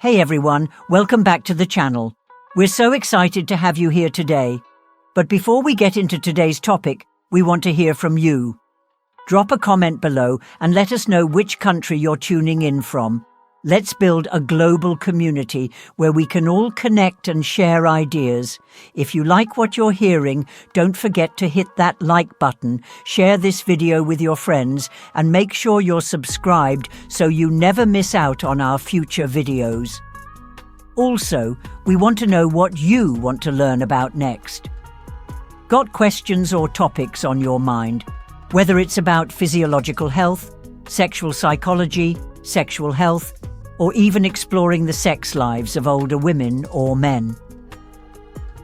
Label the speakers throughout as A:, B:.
A: Hey everyone, welcome back to the channel. We're so excited to have you here today. But before we get into today's topic, we want to hear from you. Drop a comment below and let us know which country you're tuning in from. Let's build a global community where we can all connect and share ideas. If you like what you're hearing, don't forget to hit that like button, share this video with your friends, and make sure you're subscribed so you never miss out on our future videos. Also, we want to know what you want to learn about next. Got questions or topics on your mind? Whether it's about physiological health, sexual psychology, sexual health, or even exploring the sex lives of older women or men.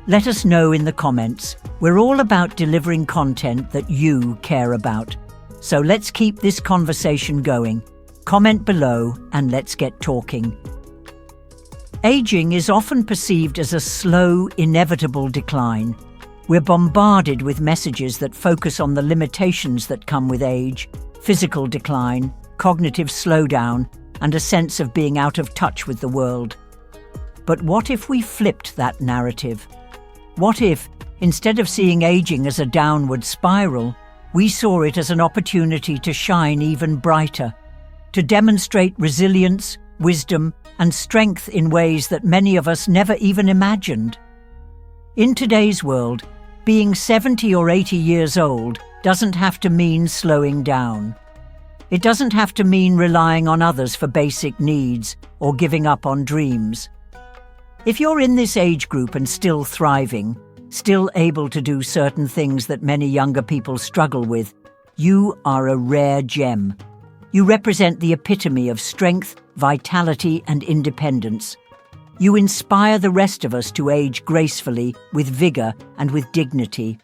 A: Let us know in the comments. We're all about delivering content that you care about. So let's keep this conversation going. Comment below and let's get talking. Aging is often perceived as a slow, inevitable decline. We're bombarded with messages that focus on the limitations that come with age, physical decline, cognitive slowdown, and a sense of being out of touch with the world. But what if we flipped that narrative? What if, instead of seeing aging as a downward spiral, we saw it as an opportunity to shine even brighter, to demonstrate resilience, wisdom, and strength in ways that many of us never even imagined? In today's world, being 70 or 80 years old doesn't have to mean slowing down. It doesn't have to mean relying on others for basic needs or giving up on dreams. If you're in this age group and still thriving, still able to do certain things that many younger people struggle with, you are a rare gem. You represent the epitome of strength, vitality, and independence. You inspire the rest of us to age gracefully, with vigor, and with dignity.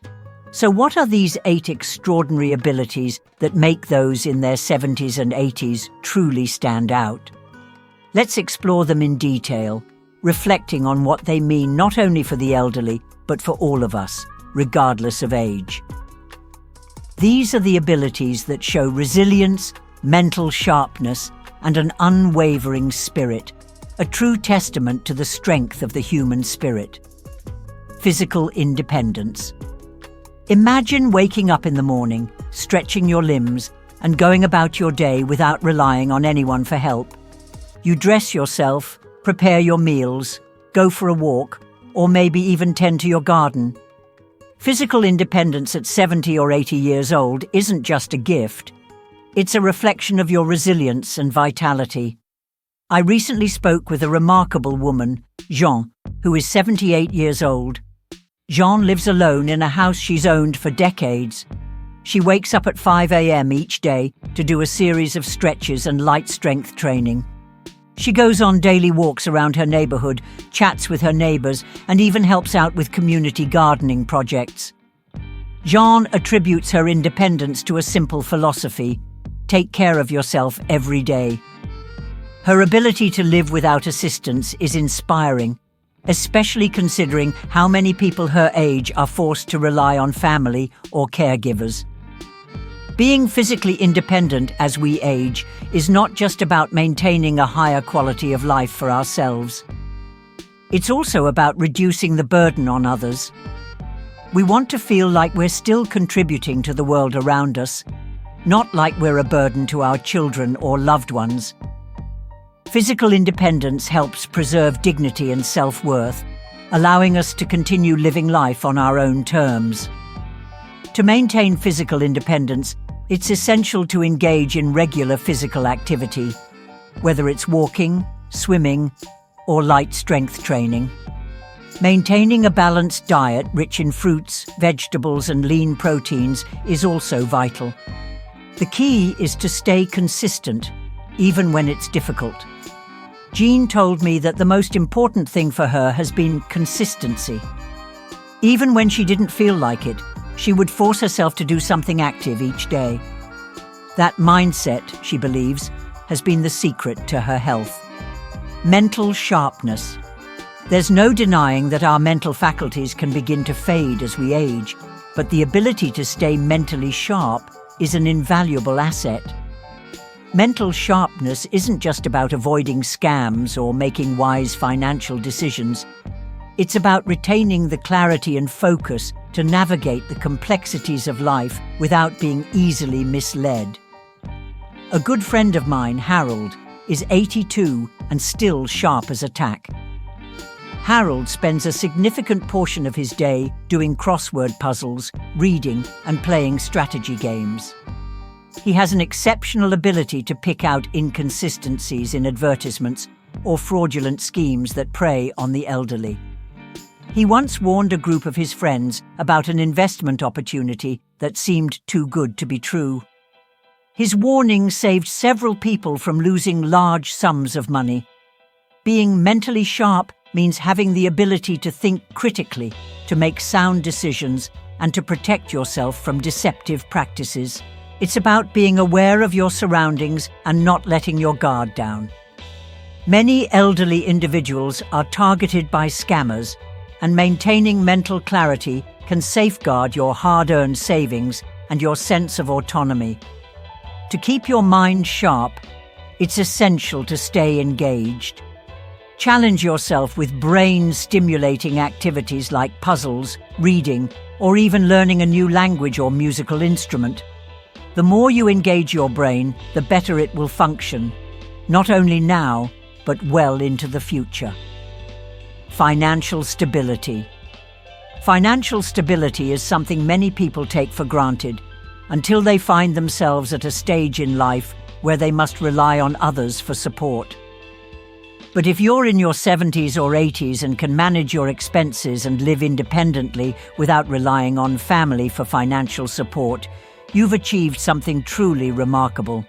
A: So what are these 8 extraordinary abilities that make those in their 70s and 80s truly stand out? Let's explore them in detail, reflecting on what they mean not only for the elderly, but for all of us, regardless of age. These are the abilities that show resilience, mental sharpness, and an unwavering spirit, a true testament to the strength of the human spirit. Physical independence. Imagine waking up in the morning, stretching your limbs, and going about your day without relying on anyone for help. You dress yourself, prepare your meals, go for a walk, or maybe even tend to your garden. Physical independence at 70 or 80 years old isn't just a gift. It's a reflection of your resilience and vitality. I recently spoke with a remarkable woman, Jean, who is 78 years old. Jean lives alone in a house she's owned for decades. She wakes up at 5 a.m. each day to do a series of stretches and light strength training. She goes on daily walks around her neighborhood, chats with her neighbors, and even helps out with community gardening projects. Jean attributes her independence to a simple philosophy: take care of yourself every day. Her ability to live without assistance is inspiring, especially considering how many people her age are forced to rely on family or caregivers. Being physically independent as we age is not just about maintaining a higher quality of life for ourselves. It's also about reducing the burden on others. We want to feel like we're still contributing to the world around us, not like we're a burden to our children or loved ones. Physical independence helps preserve dignity and self-worth, allowing us to continue living life on our own terms. To maintain physical independence, it's essential to engage in regular physical activity, whether it's walking, swimming, or light strength training. Maintaining a balanced diet rich in fruits, vegetables, and lean proteins is also vital. The key is to stay consistent, even when it's difficult. Jean told me that the most important thing for her has been consistency. Even when she didn't feel like it, she would force herself to do something active each day. That mindset, she believes, has been the secret to her health. Mental sharpness. There's no denying that our mental faculties can begin to fade as we age, but the ability to stay mentally sharp is an invaluable asset. Mental sharpness isn't just about avoiding scams or making wise financial decisions. It's about retaining the clarity and focus to navigate the complexities of life without being easily misled. A good friend of mine, Harold, is 82 and still sharp as a tack. Harold spends a significant portion of his day doing crossword puzzles, reading, and playing strategy games. He has an exceptional ability to pick out inconsistencies in advertisements or fraudulent schemes that prey on the elderly. He once warned a group of his friends about an investment opportunity that seemed too good to be true. His warning saved several people from losing large sums of money. Being mentally sharp means having the ability to think critically, to make sound decisions, and to protect yourself from deceptive practices. It's about being aware of your surroundings and not letting your guard down. Many elderly individuals are targeted by scammers, and maintaining mental clarity can safeguard your hard-earned savings and your sense of autonomy. To keep your mind sharp, it's essential to stay engaged. Challenge yourself with brain-stimulating activities like puzzles, reading, or even learning a new language or musical instrument. The more you engage your brain, the better it will function, not only now, but well into the future. Financial stability. Financial stability is something many people take for granted until they find themselves at a stage in life where they must rely on others for support. But if you're in your 70s or 80s and can manage your expenses and live independently without relying on family for financial support, you've achieved something truly remarkable.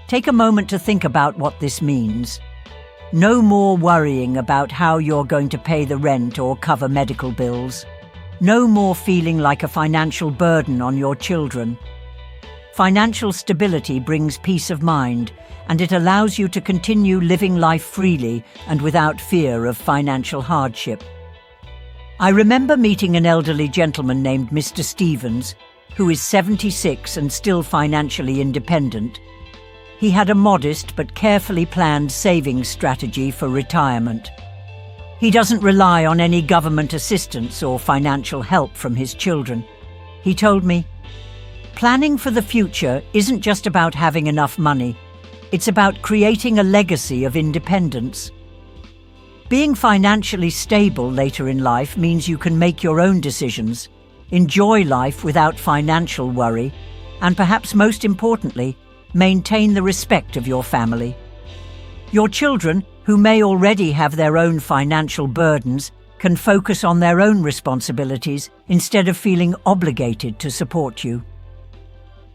A: Take a moment to think about what this means. No more worrying about how you're going to pay the rent or cover medical bills. No more feeling like a financial burden on your children. Financial stability brings peace of mind, and it allows you to continue living life freely and without fear of financial hardship. I remember meeting an elderly gentleman named Mr. Stevens, who is 76 and still financially independent. He had a modest but carefully planned savings strategy for retirement. He doesn't rely on any government assistance or financial help from his children. He told me, "Planning for the future isn't just about having enough money. It's about creating a legacy of independence." Being financially stable later in life means you can make your own decisions, enjoy life without financial worry, and perhaps most importantly, maintain the respect of your family. Your children, who may already have their own financial burdens, can focus on their own responsibilities instead of feeling obligated to support you.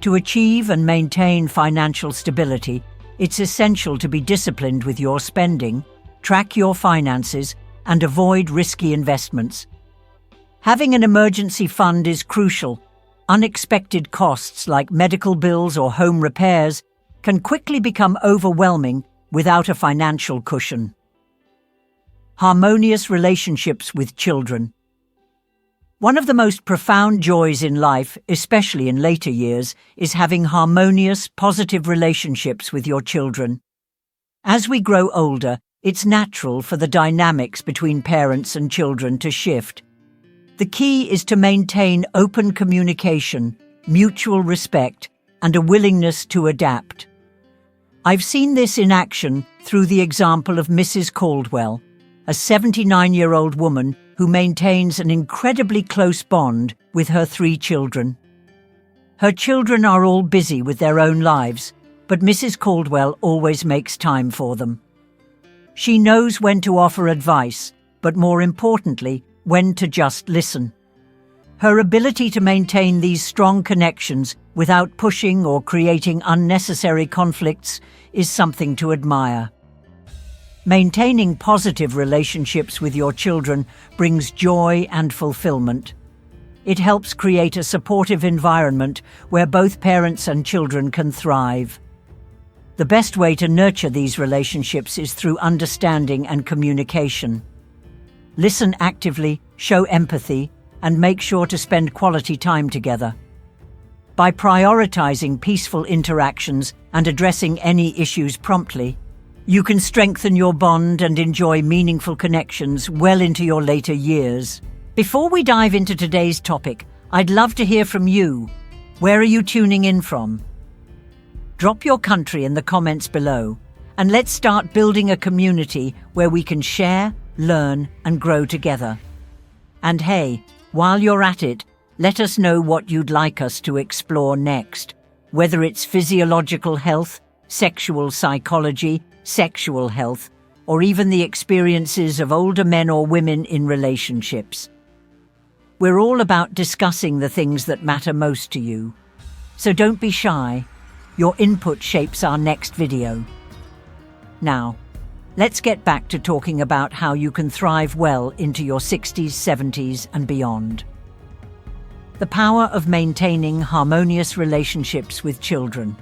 A: To achieve and maintain financial stability, it's essential to be disciplined with your spending, track your finances, and avoid risky investments. Having an emergency fund is crucial. Unexpected costs like medical bills or home repairs can quickly become overwhelming without a financial cushion. Harmonious relationships with children. One of the most profound joys in life, especially in later years, is having harmonious, positive relationships with your children. As we grow older, it's natural for the dynamics between parents and children to shift. The key is to maintain open communication, mutual respect, and a willingness to adapt. I've seen this in action through the example of Mrs. Caldwell, a 79-year-old woman who maintains an incredibly close bond with her 3 children. Her children are all busy with their own lives, but Mrs. Caldwell always makes time for them. She knows when to offer advice, but more importantly, when to just listen. Her ability to maintain these strong connections without pushing or creating unnecessary conflicts is something to admire. Maintaining positive relationships with your children brings joy and fulfillment. It helps create a supportive environment where both parents and children can thrive. The best way to nurture these relationships is through understanding and communication. Listen actively, show empathy, and make sure to spend quality time together. By prioritizing peaceful interactions and addressing any issues promptly, you can strengthen your bond and enjoy meaningful connections well into your later years. Before we dive into today's topic, I'd love to hear from you. Where are you tuning in from? Drop your country in the comments below, and let's start building a community where we can share, learn, and grow together. And hey, while you're at it, let us know what you'd like us to explore next, whether it's physiological health, sexual psychology, sexual health, or even the experiences of older men or women in relationships. We're all about discussing the things that matter most to you. So don't be shy. Your input shapes our next video. Now, let's get back to talking about how you can thrive well into your 60s, 70s, and beyond. The power of maintaining harmonious relationships with children.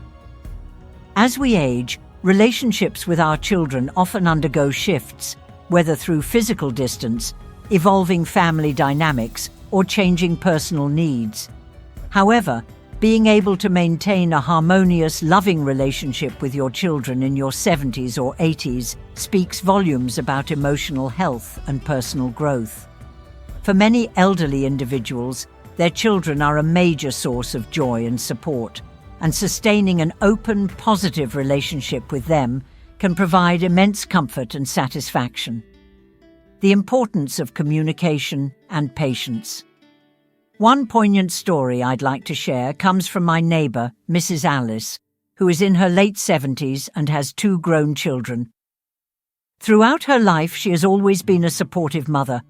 A: As we age, relationships with our children often undergo shifts, whether through physical distance, evolving family dynamics, or changing personal needs. However, being able to maintain a harmonious, loving relationship with your children in your 70s or 80s speaks volumes about emotional health and personal growth. For many elderly individuals, their children are a major source of joy and support, and sustaining an open, positive relationship with them can provide immense comfort and satisfaction. The importance of communication and patience. One poignant story I'd like to share comes from my neighbour, Mrs. Alice, who is in her late 70s and has 2 grown children. Throughout her life, she has always been a supportive mother,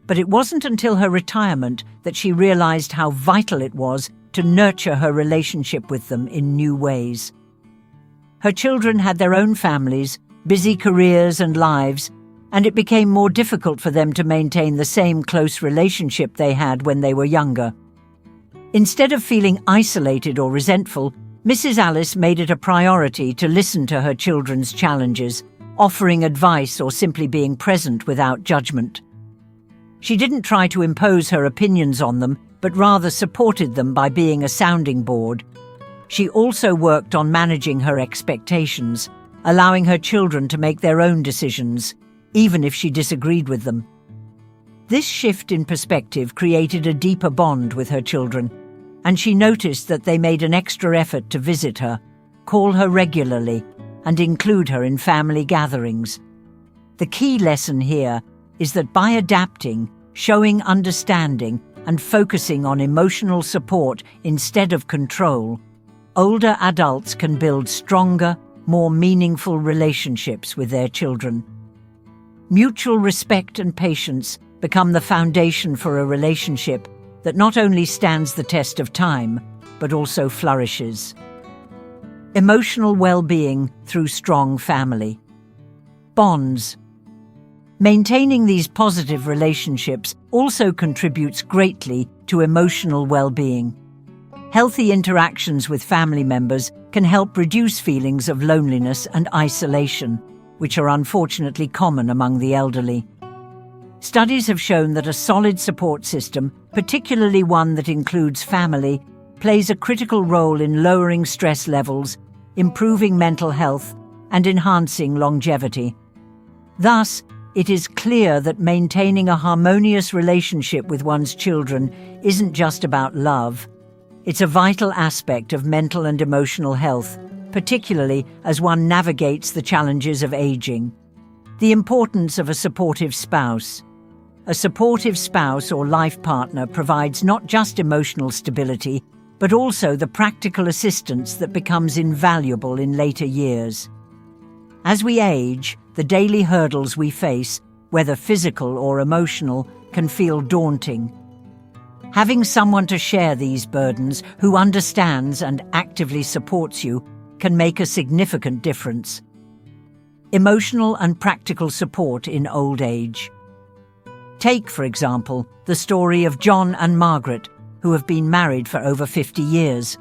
A: but it wasn't until her retirement that she realised how vital it was to nurture her relationship with them in new ways. Her children had their own families, busy careers and lives, and it became more difficult for them to maintain the same close relationship they had when they were younger. Instead of feeling isolated or resentful, Mrs. Alice made it a priority to listen to her children's challenges, offering advice or simply being present without judgment. She didn't try to impose her opinions on them, but rather supported them by being a sounding board. She also worked on managing her expectations, allowing her children to make their own decisions, even if she disagreed with them. This shift in perspective created a deeper bond with her children, and she noticed that they made an extra effort to visit her, call her regularly, and include her in family gatherings. The key lesson here is that by adapting, showing understanding, and focusing on emotional support instead of control, older adults can build stronger, more meaningful relationships with their children. Mutual respect and patience become the foundation for a relationship that not only stands the test of time, but also flourishes. Emotional well-being through strong family. Bonds. Maintaining these positive relationships also contributes greatly to emotional well-being. Healthy interactions with family members can help reduce feelings of loneliness and isolation, which are unfortunately common among the elderly. Studies have shown that a solid support system, particularly one that includes family, plays a critical role in lowering stress levels, improving mental health, and enhancing longevity. Thus, it is clear that maintaining a harmonious relationship with one's children isn't just about love. It's a vital aspect of mental and emotional health, particularly as one navigates the challenges of aging. The importance of a supportive spouse. A supportive spouse or life partner provides not just emotional stability, but also the practical assistance that becomes invaluable in later years. As we age, the daily hurdles we face, whether physical or emotional, can feel daunting. Having someone to share these burdens, who understands and actively supports you, can make a significant difference. Emotional and practical support in old age. Take, for example, the story of John and Margaret, who have been married for over 50 years.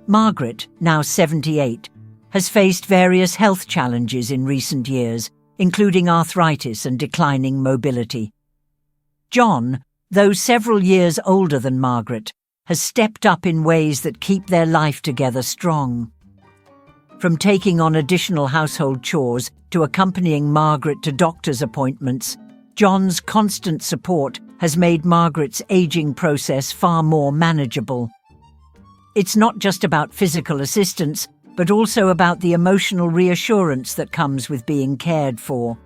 A: Margaret, now 78, has faced various health challenges in recent years, including arthritis and declining mobility. John, though several years older than Margaret, has stepped up in ways that keep their life together strong. From taking on additional household chores to accompanying Margaret to doctor's appointments, John's constant support has made Margaret's aging process far more manageable. It's not just about physical assistance, but also about the emotional reassurance that comes with being cared for.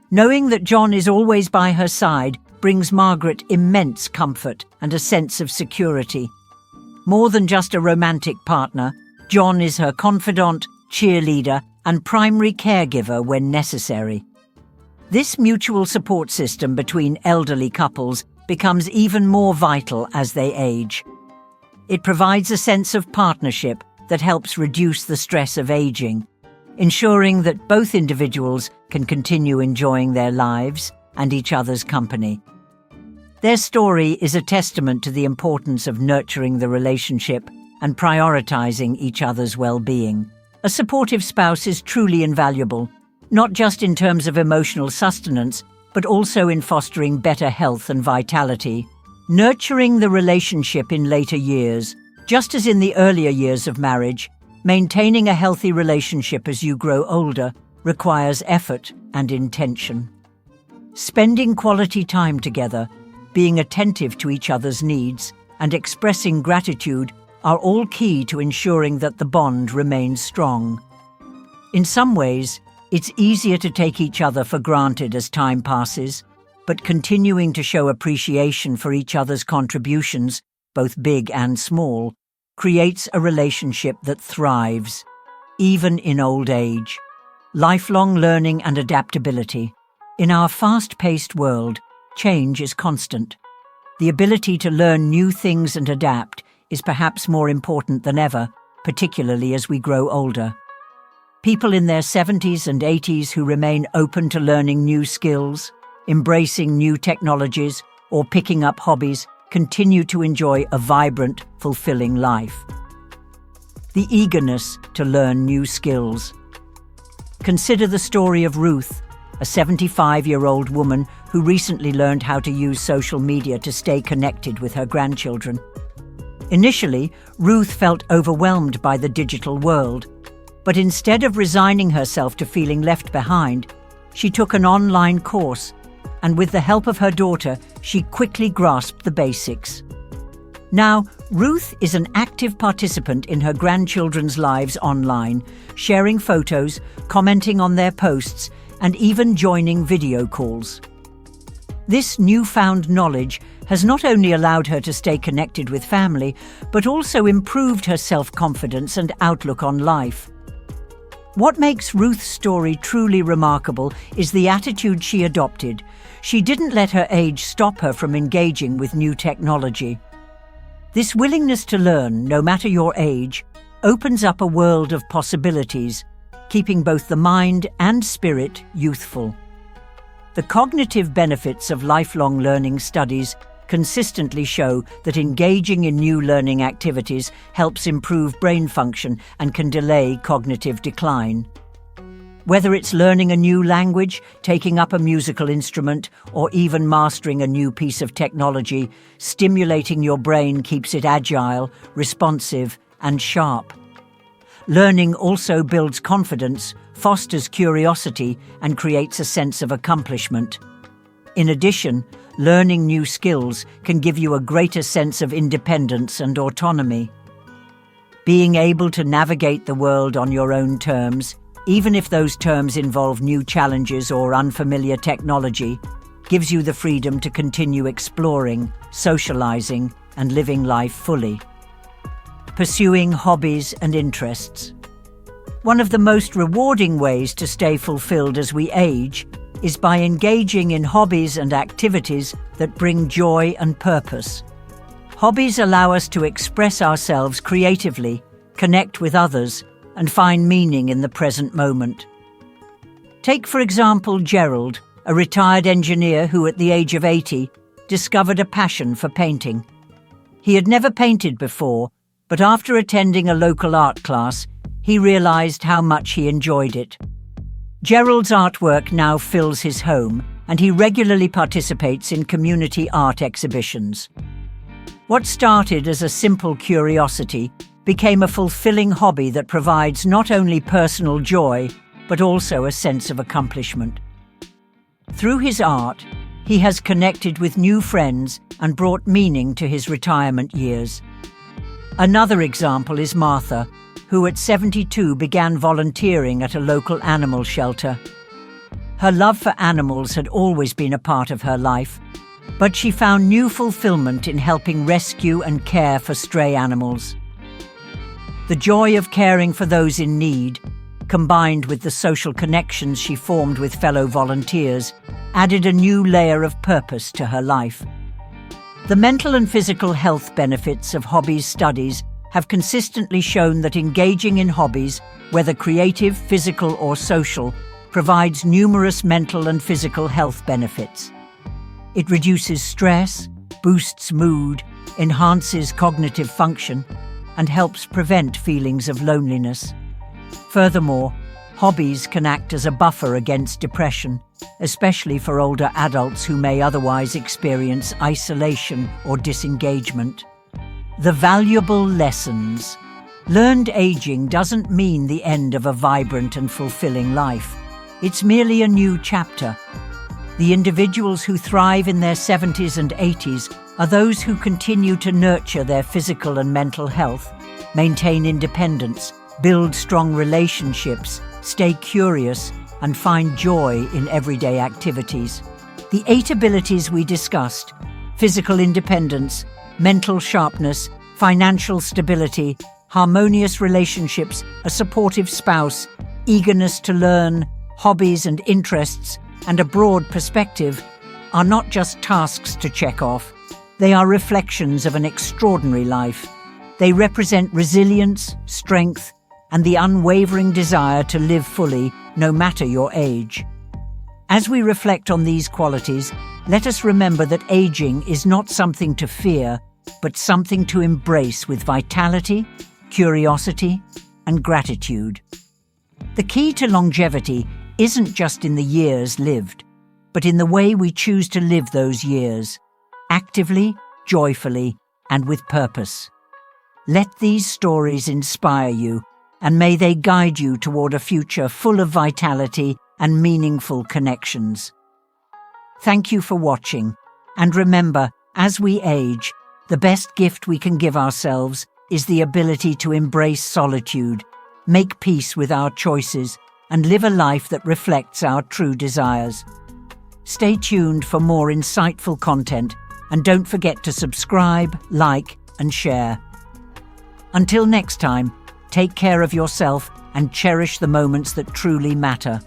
A: Knowing that John is always by her side brings Margaret immense comfort and a sense of security. More than just a romantic partner, John is her confidant, cheerleader, and primary caregiver when necessary. This mutual support system between elderly couples becomes even more vital as they age. It provides a sense of partnership that helps reduce the stress of aging, ensuring that both individuals can continue enjoying their lives and each other's company. Their story is a testament to the importance of nurturing the relationship and prioritizing each other's well-being. A supportive spouse is truly invaluable, not just in terms of emotional sustenance, but also in fostering better health and vitality. Nurturing the relationship in later years, just as in the earlier years of marriage, maintaining a healthy relationship as you grow older requires effort and intention. Spending quality time together, being attentive to each other's needs, and expressing gratitude are all key to ensuring that the bond remains strong. In some ways, it's easier to take each other for granted as time passes, but continuing to show appreciation for each other's contributions, both big and small, creates a relationship that thrives, even in old age. Lifelong learning and adaptability. In our fast-paced world, change is constant. The ability to learn new things and adapt is perhaps more important than ever, particularly as we grow older. People in their 70s and 80s who remain open to learning new skills, embracing new technologies, or picking up hobbies continue to enjoy a vibrant, fulfilling life. The eagerness to learn new skills. Consider the story of Ruth, a 75-year-old woman who recently learned how to use social media to stay connected with her grandchildren. Initially, Ruth felt overwhelmed by the digital world, but instead of resigning herself to feeling left behind, she took an online course, and with the help of her daughter, she quickly grasped the basics. Now, Ruth is an active participant in her grandchildren's lives online, sharing photos, commenting on their posts, and even joining video calls. This newfound knowledge has not only allowed her to stay connected with family, but also improved her self-confidence and outlook on life. What makes Ruth's story truly remarkable is the attitude she adopted. She didn't let her age stop her from engaging with new technology. This willingness to learn, no matter your age, opens up a world of possibilities, keeping both the mind and spirit youthful. The cognitive benefits of lifelong learning studies consistently show that engaging in new learning activities helps improve brain function and can delay cognitive decline. Whether it's learning a new language, taking up a musical instrument, or even mastering a new piece of technology, stimulating your brain keeps it agile, responsive, and sharp. Learning also builds confidence, fosters curiosity, and creates a sense of accomplishment. In addition, learning new skills can give you a greater sense of independence and autonomy. Being able to navigate the world on your own terms, even if those terms involve new challenges or unfamiliar technology, gives you the freedom to continue exploring, socializing, and living life fully. Pursuing hobbies and interests. One of the most rewarding ways to stay fulfilled as we age is by engaging in hobbies and activities that bring joy and purpose. Hobbies allow us to express ourselves creatively, connect with others, and find meaning in the present moment. Take, for example, Gerald, a retired engineer who at the age of 80 discovered a passion for painting. He had never painted before, but after attending a local art class, he realized how much he enjoyed it. Gerald's artwork now fills his home, and he regularly participates in community art exhibitions. What started as a simple curiosity became a fulfilling hobby that provides not only personal joy, but also a sense of accomplishment. Through his art, he has connected with new friends and brought meaning to his retirement years. Another example is Martha, who at 72 began volunteering at a local animal shelter. Her love for animals had always been a part of her life, but she found new fulfillment in helping rescue and care for stray animals. The joy of caring for those in need, combined with the social connections she formed with fellow volunteers, added a new layer of purpose to her life. The mental and physical health benefits of hobbies studies have consistently shown that engaging in hobbies, whether creative, physical, or social, provides numerous mental and physical health benefits. It reduces stress, boosts mood, enhances cognitive function, and helps prevent feelings of loneliness. Furthermore, hobbies can act as a buffer against depression, especially for older adults who may otherwise experience isolation or disengagement. The valuable lessons. Learned aging doesn't mean the end of a vibrant and fulfilling life. It's merely a new chapter. The individuals who thrive in their 70s and 80s are those who continue to nurture their physical and mental health, maintain independence, build strong relationships, stay curious, and find joy in everyday activities. The 8 abilities we discussed: physical independence, mental sharpness, financial stability, harmonious relationships, a supportive spouse, eagerness to learn, hobbies and interests, and a broad perspective, are not just tasks to check off. They are reflections of an extraordinary life. They represent resilience, strength, and the unwavering desire to live fully, no matter your age. As we reflect on these qualities, let us remember that aging is not something to fear, but something to embrace with vitality, curiosity, and gratitude. The key to longevity isn't just in the years lived, but in the way we choose to live those years, actively, joyfully, and with purpose. Let these stories inspire you, and may they guide you toward a future full of vitality and meaningful connections. Thank you for watching, and remember, as we age, the best gift we can give ourselves is the ability to embrace solitude, make peace with our choices, and live a life that reflects our true desires. Stay tuned for more insightful content, and don't forget to subscribe, like, and share. Until next time, take care of yourself and cherish the moments that truly matter.